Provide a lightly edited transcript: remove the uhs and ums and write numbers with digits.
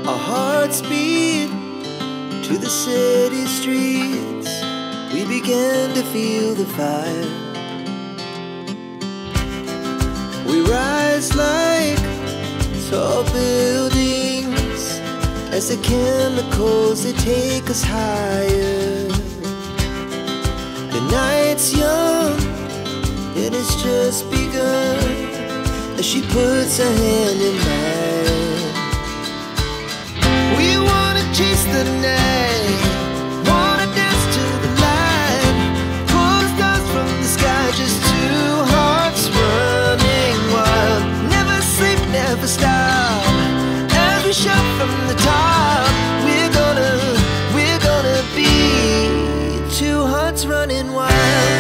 Our hearts beat to the city streets. We began to feel the fire. We rise like tall buildings as the chemicals, they take us higher. The night's young, it has just begun, as she puts her hand in mine. We wanna chase the night, wanna dance to the light, pull the stars from the sky, just two hearts running wild. Never sleep, never stop, as we shout from the top. We're gonna be two hearts running wild.